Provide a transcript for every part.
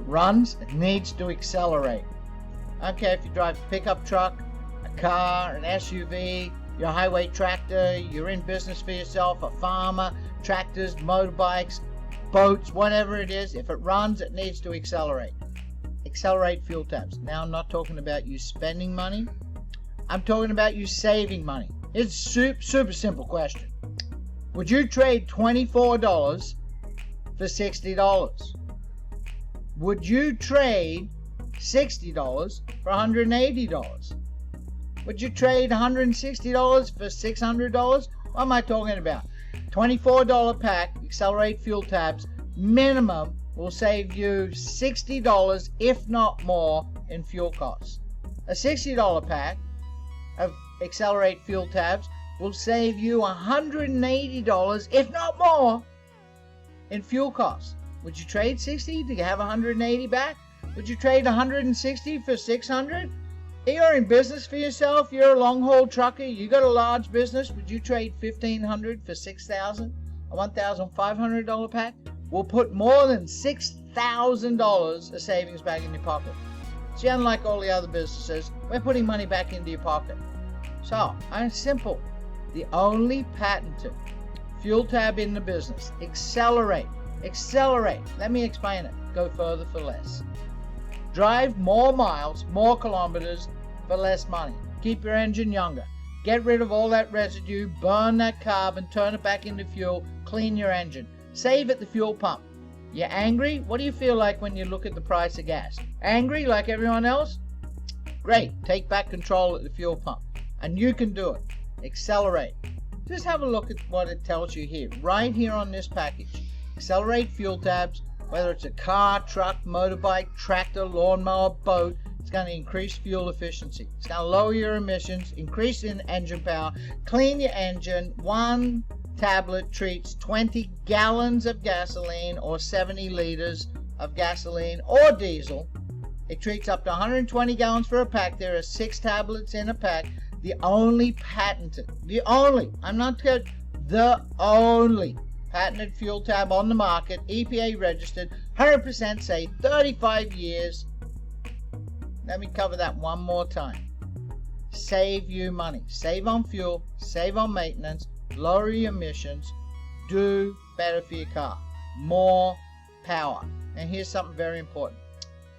runs, it needs to accelerate. I don't care if you drive a pickup truck, a car, an SUV, your highway tractor, you're in business for yourself, a farmer, tractors, motorbikes, boats, whatever it is. If it runs, it needs to accelerate. Xcelerate Fuel Tabs. Now I'm not talking about you spending money. I'm talking about you saving money. It's super simple question. Would you trade $24 for $60? Would you trade $60 for $180? Would you trade $160 for $600? What am I talking about? $24 pack, Xcelerate Fuel Tabs, minimum will save you $60, if not more, in fuel costs. A $60 pack of Xcelerate Fuel Tabs will save you $180, if not more, in fuel costs. Would you trade 60 to have 180 back? Would you trade 160 for 600? You're in business for yourself. You're a long-haul trucker. You got a large business. Would you trade $1,500 for $6,000? A $1,500 pack will put more than $6,000 of savings back in your pocket. See, unlike all the other businesses, we're putting money back into your pocket. So, it's simple. The only patented fuel tab in the business. Xcelerate. Xcelerate. Let me explain it. Go further for less. Drive more miles, more kilometers for less money. Keep your engine younger. Get rid of all that residue, burn that carbon, turn it back into fuel, clean your engine. Save at the fuel pump. You're angry? What do you feel like when you look at the price of gas? Angry like everyone else? Great. Take back control at the fuel pump. And you can do it. Xcelerate. Just have a look at what it tells you here. Right here on this package. Xcelerate Fuel Tabs. Whether it's a car, truck, motorbike, tractor, lawnmower, boat, it's going to increase fuel efficiency. It's going to lower your emissions, increase in engine power, clean your engine. One tablet treats 20 gallons of gasoline or 70 liters of gasoline or diesel. It treats up to 120 gallons for a pack. There are 6 tablets in a pack. The only patented, I'm not kidding, the only patented fuel tab on the market, EPA registered, 100% safe, 35 years. Let me cover that one more time. Save you money. Save on fuel, save on maintenance, lower your emissions, do better for your car. More power. And here's something very important.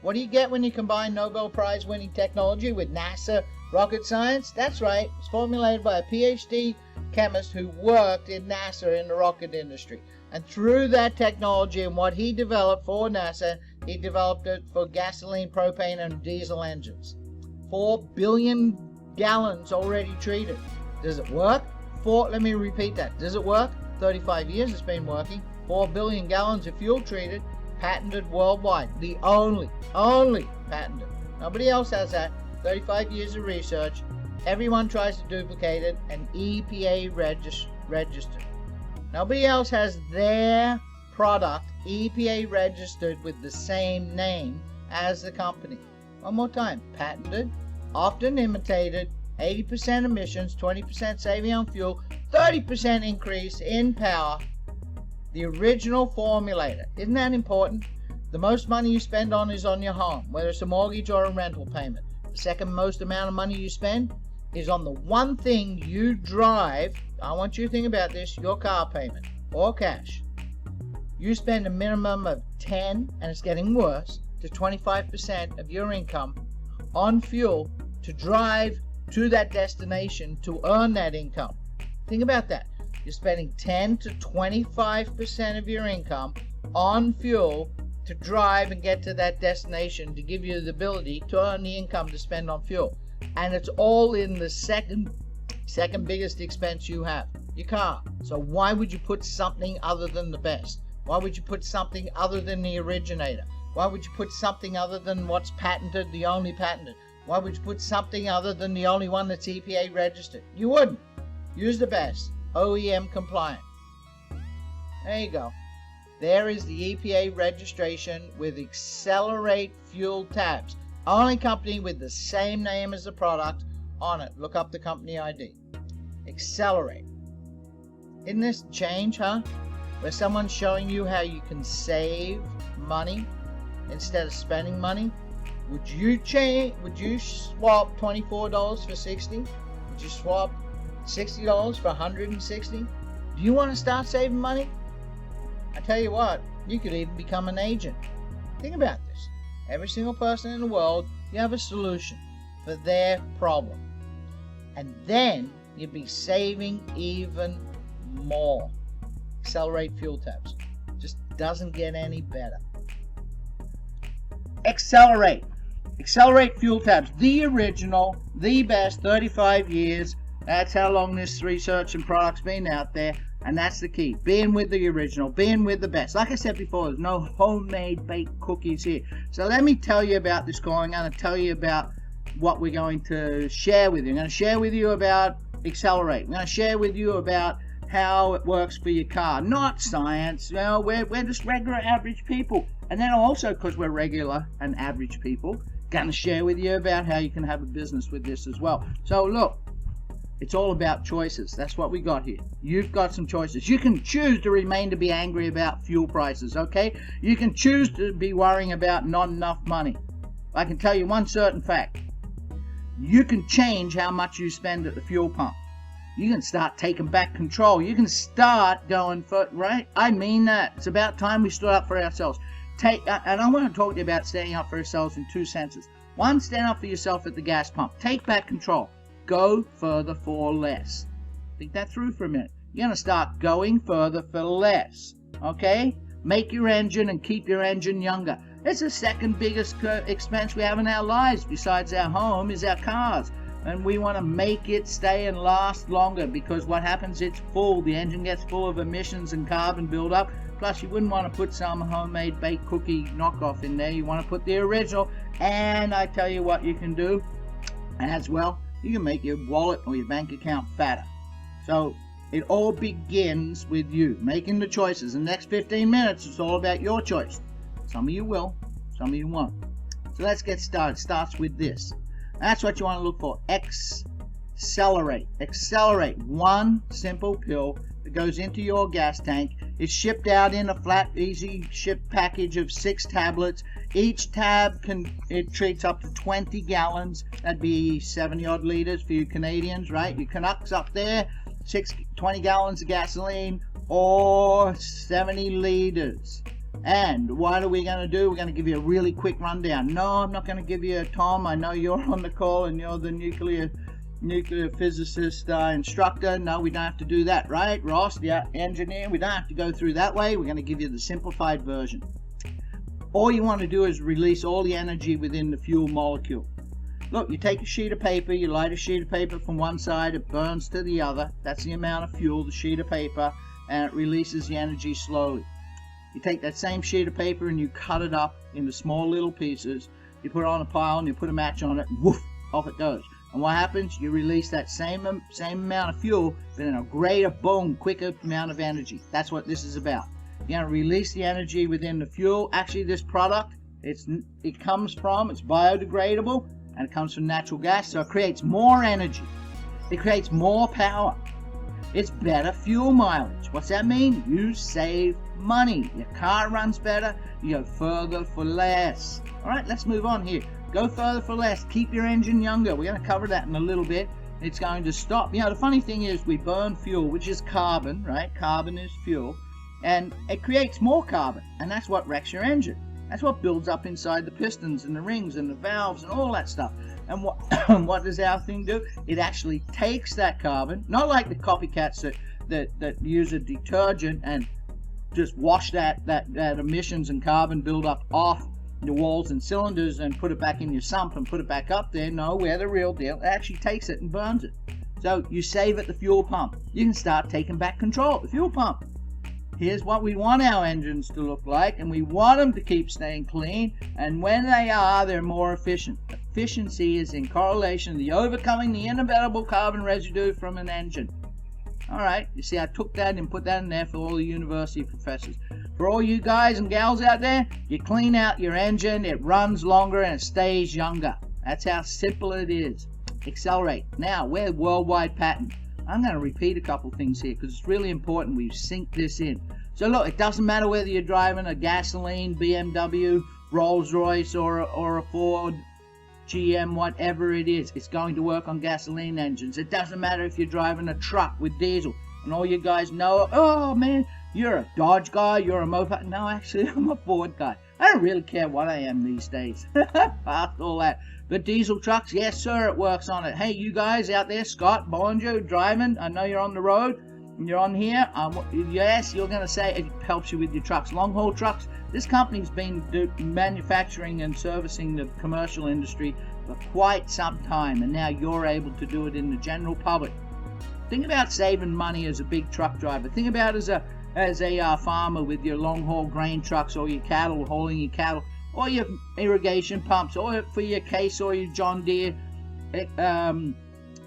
What do you get when you combine Nobel Prize winning technology with NASA rocket science? That's right. It's formulated by a PhD chemist who worked in NASA in the rocket industry. And through that technology and what he developed for NASA, he developed it for gasoline, propane, and diesel engines. 4 billion gallons already treated. Does it work? Let me repeat that. Does it work? 35 years it's been working. 4 billion gallons of fuel treated, patented worldwide. The only patented. Nobody else has that. 35 years of research. Everyone tries to duplicate it, and EPA registered. Nobody else has their product EPA registered with the same name as the company. One more time. Patented, often imitated, 80% emissions, 20% saving on fuel, 30% increase in power. The original formulator. Isn't that important? The most money you spend on is on your home, whether it's a mortgage or a rental payment. The second most amount of money you spend is on the one thing you drive. I want you to think about this, your car payment or cash. You spend a minimum of 10, and it's getting worse, to 25% of your income on fuel to drive to that destination to earn that income. Think about that. You're spending 10 to 25% of your income on fuel to drive and get to that destination to give you the ability to earn the income to spend on fuel. And it's all in the second biggest expense you have, your car. So why would you put something other than the best? Why would you put something other than the originator? Why would you put something other than what's patented, the only patented? Why would you put something other than the only one that's EPA registered? You wouldn't. Use the best, OEM compliant. There you go. There is the EPA registration with Xcelerate Fuel Tabs. Only company with the same name as the product on it. Look up the company ID. Xcelerate. Isn't this change, huh? Where someone's showing you how you can save money instead of spending money? Would you swap $24 for 60? Would you swap $60 for 160? Do you want to start saving money? I tell you what, you could even become an agent. Think about this. Every single person in the world, you have a solution for their problem. And then you'd be saving even more. Xcelerate Fuel Tabs. Just doesn't get any better. Xcelerate Fuel Tabs. The original, the best, 35 years. That's how long this research and product's been out there. And that's the key. Being with the original. Being with the best. Like I said before, there's no homemade baked cookies here. So let me tell you about this call. I'm going to tell you about what we're going to share with you. I'm going to share with you about Xcelerate. I'm going to share with you about how it works for your car. Not science. You know, we're just regular average people. And then also, because we're regular and average people, going to share with you about how you can have a business with this as well. So look, it's all about choices. That's what we got here. You've got some choices. You can choose to remain to be angry about fuel prices, okay? You can choose to be worrying about not enough money. I can tell you one certain fact. You can change how much you spend at the fuel pump. You can start taking back control. You can start going for, right? I mean that. It's about time we stood up for ourselves. And I want to talk to you about standing up for ourselves in two senses. One, stand up for yourself at the gas pump. Take back control. Go further for less. Think that through for a minute. You're going to start going further for less. Okay? Make your engine and keep your engine younger. It's the second biggest expense we have in our lives besides our home is our cars. And we want to make it stay and last longer because what happens, it's full. The engine gets full of emissions and carbon buildup. Plus, you wouldn't want to put some homemade baked cookie knockoff in there. You want to put the original. And I tell you what you can do as well. You can make your wallet or your bank account fatter. So it all begins with you making the choices. In the next 15 minutes, it's all about your choice. Some of you will, some of you won't. So let's get started. It starts with this. That's what you want to look for. Xcelerate. Xcelerate. One simple pill that goes into your gas tank. It's shipped out in a flat, easy ship package of 6 tablets. Each tab it treats up to 20 gallons. That'd be 70 odd liters for you Canadians, right? You Canucks up there, 20 gallons of gasoline or 70 liters. And what are we going to do? We're going to give you a really quick rundown. No, I'm not going to give you a Tom. I know you're on the call and you're the nuclear physicist instructor. No, we don't have to do that, right? Ross, the engineer, we don't have to go through that way. We're going to give you the simplified version. All you want to do is release all the energy within the fuel molecule. Look, you take a sheet of paper, you light a sheet of paper from one side, it burns to the other. That's the amount of fuel, the sheet of paper, and it releases the energy slowly. You take that same sheet of paper and you cut it up into small little pieces. You put it on a pile and you put a match on it, and woof, off it goes. And what happens? You release that same amount of fuel, but in a greater, quicker amount of energy. That's what this is about. You're going to release the energy within the fuel. Actually, this product, it's biodegradable, and it comes from natural gas, so it creates more energy. It creates more power. It's better fuel mileage. What's that mean? You save money. Your car runs better. You go further for less. All right, let's move on here. Go further for less. Keep your engine younger. We're going to cover that in a little bit. It's going to stop. You know, the funny thing is we burn fuel, which is carbon, right? Carbon is fuel. And it creates more carbon. And that's what wrecks your engine. That's what builds up inside the pistons and the rings and the valves and all that stuff. And what does our thing do? It actually takes that carbon, not like the copycats that use a detergent and just wash that emissions and carbon buildup off the walls and cylinders and put it back in your sump and put it back up there. No, we're the real deal. It actually takes it and burns it. So you save at the fuel pump. You can start taking back control at the fuel pump. Here's what we want our engines to look like, and we want them to keep staying clean, and when they are, they're more efficient. Efficiency is in correlation to the overcoming the inevitable carbon residue from an engine. Alright, you see I took that and put that in there for all the university professors. For all you guys and gals out there, you clean out your engine, it runs longer and it stays younger. That's how simple it is. Xcelerate. Now, we're worldwide patent. I'm going to repeat a couple things here because it's really important we sink this in. So look, it doesn't matter whether you're driving a gasoline BMW Rolls Royce or a Ford, GM, whatever it is. It's going to work on gasoline engines. It doesn't matter if you're driving a truck with diesel. And all you guys know, oh man, you're a Dodge guy, you're a Mopar. No, actually, I'm a Ford guy. I don't really care what I am these days. Past all that. But diesel trucks, yes sir, it works on it. Hey, you guys out there, Scott, Bollinger, driving, I know you're on the road, and you're on here. Yes, you're going to say it helps you with your trucks. Long haul trucks, this company's been manufacturing and servicing the commercial industry for quite some time, and now you're able to do it in the general public. Think about saving money as a big truck driver. Think about as a farmer with your long haul grain trucks, or your cattle, hauling your cattle, or your irrigation pumps, or for your Case or your John Deere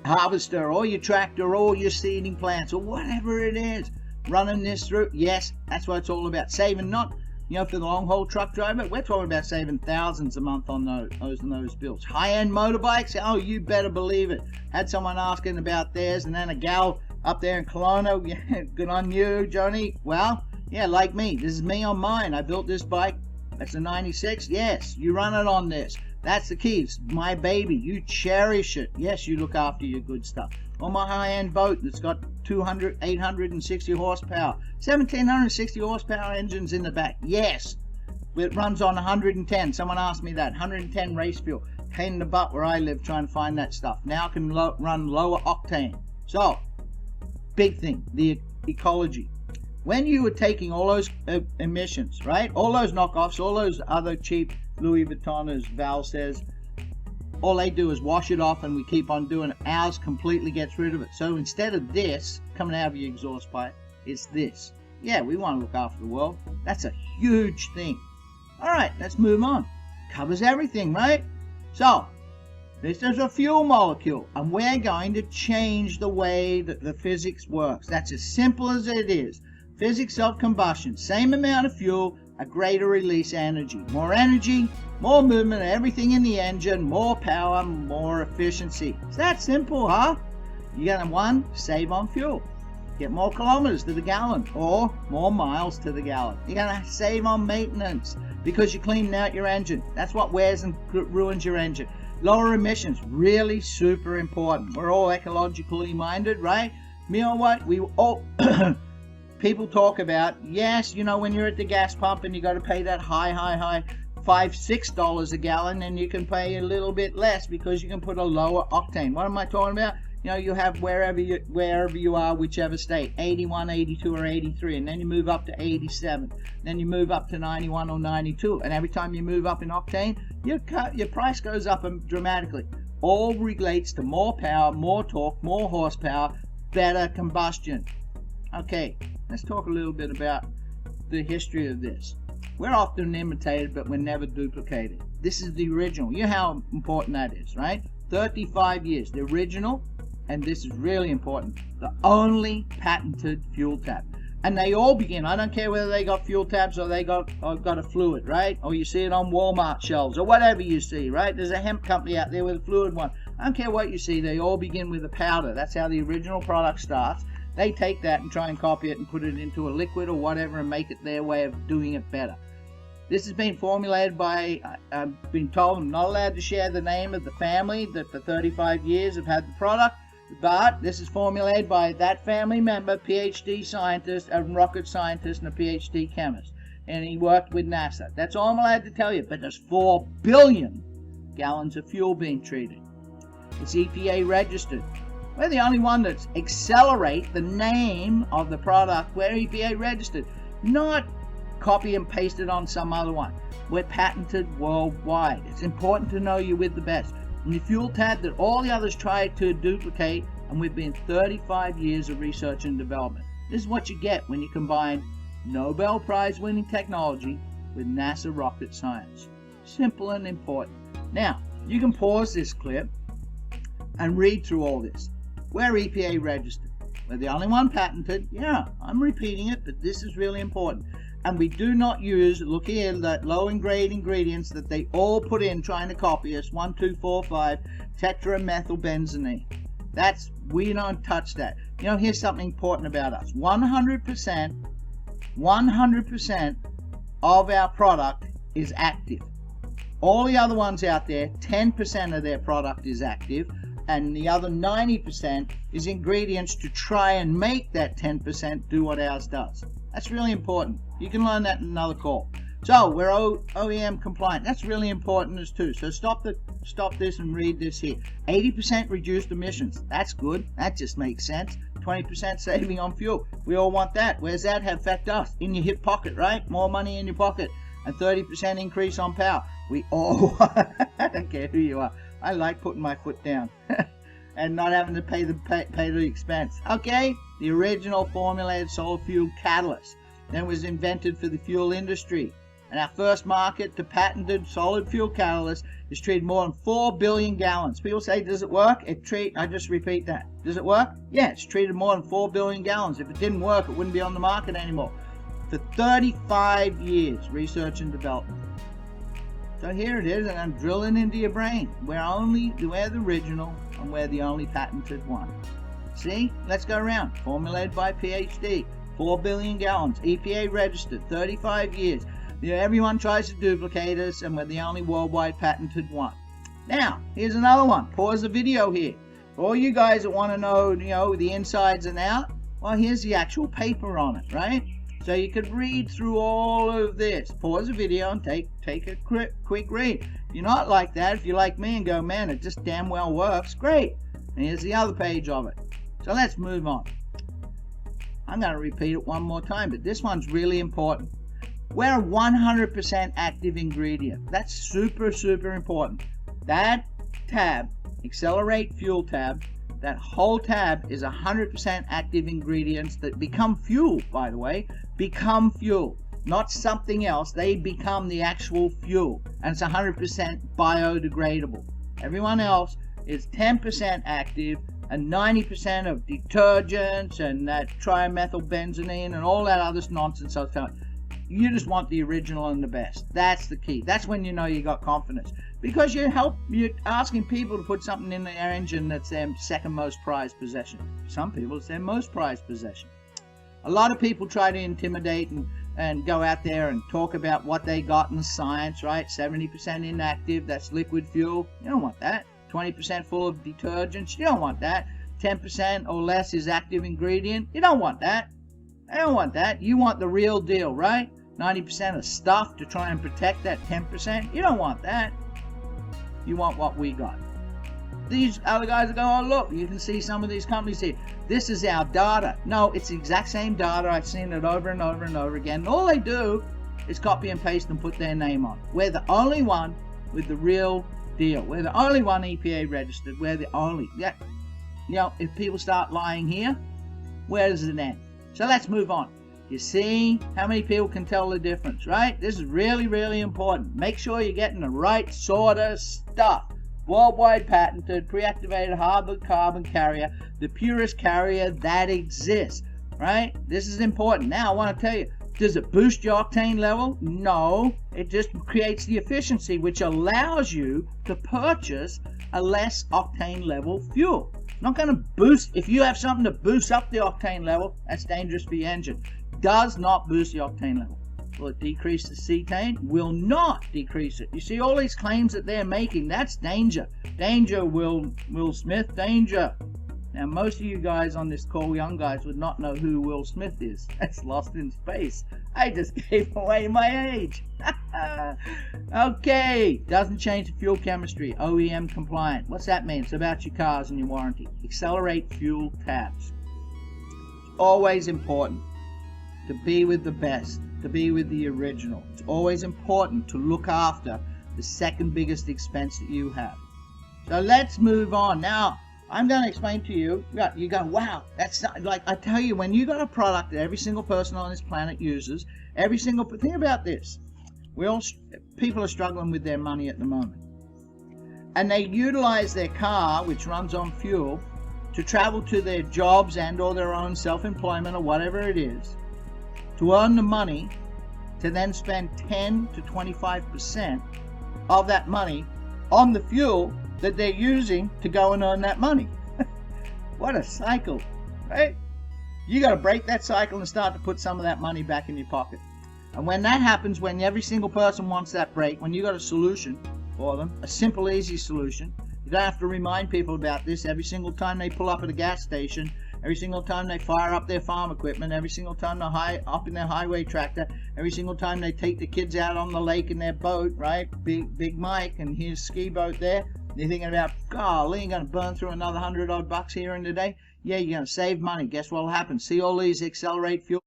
harvester, or your tractor, or your seeding plants, or whatever it is. Running this through, yes, that's what it's all about. Saving, not, for the long haul truck driver, we're talking about saving thousands a month on those bills. High-end motorbikes, oh, you better believe it. Had someone asking about theirs, and then a gal up there in Kelowna, yeah, good on you, Johnny. Well, yeah, like me, this is me on mine. I built this bike. That's a 96. Yes, you run it on this. That's the key. It's my baby. You cherish it. Yes, you look after your good stuff. On my high-end boat that's got 860 horsepower, 1760 horsepower engines in the back. Yes, it runs on 110. Someone asked me that. 110 race fuel. Pain in the butt where I live trying to find that stuff. Now I can run lower octane. So, big thing, the ecology. When you were taking all those emissions, right? All those knockoffs, all those other cheap Louis Vuitton, as Val says, all they do is wash it off and we keep on doing it. Ours completely gets rid of it. So instead of this coming out of your exhaust pipe, it's this. Yeah, we want to look after the world. That's a huge thing. All right, let's move on. Covers everything, right? So, this is a fuel molecule, and we're going to change the way that the physics works. That's as simple as it is. Physics of combustion, same amount of fuel, a greater release energy. More energy, more movement, everything in the engine, more power, more efficiency. It's that simple, huh? You're going to, one, save on fuel. Get more kilometers to the gallon, or more miles to the gallon. You're going to save on maintenance because you're cleaning out your engine. That's what wears and ruins your engine. Lower emissions, really super important. We're all ecologically minded, right? You know what? We all... People talk about, yes, when you're at the gas pump and you got to pay that high, $5-6 a gallon, and you can pay a little bit less because you can put a lower octane. What am I talking about? You have wherever you are, whichever state, 81, 82, or 83, and then you move up to 87, then you move up to 91 or 92, and every time you move up in octane, your price goes up dramatically. All relates to more power, more torque, more horsepower, better combustion. Okay, let's talk a little bit about the history of this. We're often imitated, but we're never duplicated. This is the original. You know how important that is, right? 35 years, the original, and this is really important, the only patented fuel tab. And they all begin, I don't care whether they got fuel tabs or they got a fluid, right? Or you see it on Walmart shelves or whatever you see, right? There's a hemp company out there with a fluid one. I don't care what you see, they all begin with a powder. That's how the original product starts. They take that and try and copy it and put it into a liquid or whatever and make it their way of doing it better. This has been formulated by, I've been told I'm not allowed to share the name of the family that for 35 years have had the product, but this is formulated by that family member, PhD scientist, a rocket scientist, and a PhD chemist. And he worked with NASA. That's all I'm allowed to tell you, but there's 4 billion gallons of fuel being treated. It's EPA registered. We're the only one that's Xcelerate, the name of the product. We're EPA registered, not copy and paste it on some other one. We're patented worldwide. It's important to know you're with the best. And the fuel tab that all the others tried to duplicate, and we've been 35 years of research and development. This is what you get when you combine Nobel Prize winning technology with NASA rocket science. Simple and important. Now, you can pause this clip and read through all this. We're EPA registered. We're the only one patented. Yeah, I'm repeating it, but this is really important. And we do not use, look here, that low grade ingredients that they all put in trying to copy us, 1, 2, 4, 5, tetramethylbenzene. We don't touch that. Here's something important about us. 100% of our product is active. All the other ones out there, 10% of their product is active, and the other 90% is ingredients to try and make that 10% do what ours does. That's really important. You can learn that in another call. So we're OEM compliant. That's really important as too. So stop this and read this here. 80% reduced emissions. That's good. That just makes sense. 20% saving on fuel. We all want that. Where's that affect us? In your hip pocket, right? More money in your pocket. And 30% increase on power. We all want. I don't care who you are. I like putting my foot down and not having to pay the expense. Okay, the original formulated solid fuel catalyst then was invented for the fuel industry. And our first market to patented solid fuel catalyst is treated more than 4 billion gallons. People say, does it work? I just repeat that. Does it work? Yeah, it's treated more than 4 billion gallons. If it didn't work, it wouldn't be on the market anymore. For 35 years, research and development. So here it is, and I'm drilling into your brain. We're the original, and we're the only patented one. See? Let's go around. Formulated by PhD, 4 billion gallons, EPA registered, 35 years. Everyone tries to duplicate us, and we're the only worldwide patented one. Now, here's another one. Pause the video here. For all you guys that want to know, the insides and out, well, here's the actual paper on it, right? So you could read through all of this. Pause the video and take a quick read. If you're not like that, if you're like me and go, man, it just damn well works, great. And here's the other page of it. So let's move on. I'm going to repeat it one more time, but this one's really important. We're a 100% active ingredient. That's super, super important. That tab, Xcelerate Fuel Tab, that whole tab is 100% active ingredients that become fuel, by the way, become fuel, not something else. They become the actual fuel, and it's 100% biodegradable. Everyone else is 10% active and 90% of detergents and that trimethylbenzene and all that other nonsense. You just want the original and the best. That's the key. That's when you know you got confidence. Because you're asking people to put something in their engine that's their second most prized possession. Some people, it's their most prized possession. A lot of people try to intimidate and go out there and talk about what they got in science, right? 70% inactive, that's liquid fuel. You don't want that. 20% full of detergents. You don't want that. 10% or less is active ingredient. You don't want that. I don't want that. You want the real deal, right? 90% of stuff to try and protect that 10%. You don't want that. You want what we got. These other guys go, oh look, you can see some of these companies here. This is our data. No, it's the exact same data. I've seen it over and over and over again. And all they do is copy and paste and put their name on. We're the only one with the real deal. We're the only one EPA registered. We're the only. Yeah. If people start lying here, where does it end? So let's move on. You see how many people can tell the difference, right? This is really, really important. Make sure you're getting the right sort of stuff. Worldwide patented, pre-activated carbon carrier, the purest carrier that exists, right? This is important. Now I want to tell you, does it boost your octane level? No, it just creates the efficiency which allows you to purchase a less octane level fuel. Not going to boost. If you have something to boost up the octane level, that's dangerous for your engine. Does not boost the octane level. Will it decrease the cetane? Will not decrease it. You see all these claims that they're making, that's danger. Danger, Will Smith, danger. Now most of you guys on this call, young guys, would not know who Will Smith is. That's Lost in Space. I just gave away my age. Okay, doesn't change the fuel chemistry, OEM compliant. What's that mean? It's about your cars and your warranty. Xcelerate Fuel Tabs. It's always important to be with the best, to be with the original. It's always important to look after the second biggest expense that you have. So let's move on. Now, I'm going to explain to you, you go, wow, that's not, like I tell you, when you got a product that every single person on this planet uses, think about this. People are struggling with their money at the moment. And they utilize their car, which runs on fuel, to travel to their jobs and or their own self-employment or whatever it is, to earn the money, to then spend 10 to 25% of that money on the fuel that they're using to go and earn that money. What a cycle, right? You got to break that cycle and start to put some of that money back in your pocket. And when that happens, when every single person wants that break, when you got a solution for them, a simple, easy solution, you don't have to remind people about this every single time they pull up at a gas station, every single time they fire up their farm equipment, every single time they're up in their highway tractor, every single time they take the kids out on the lake in their boat, right? Big Mike and his ski boat there. You're thinking about, golly, you're going to burn through another $100 odd here in the day? Yeah, you're going to save money. Guess what will happen? See all these Xcelerate Fuel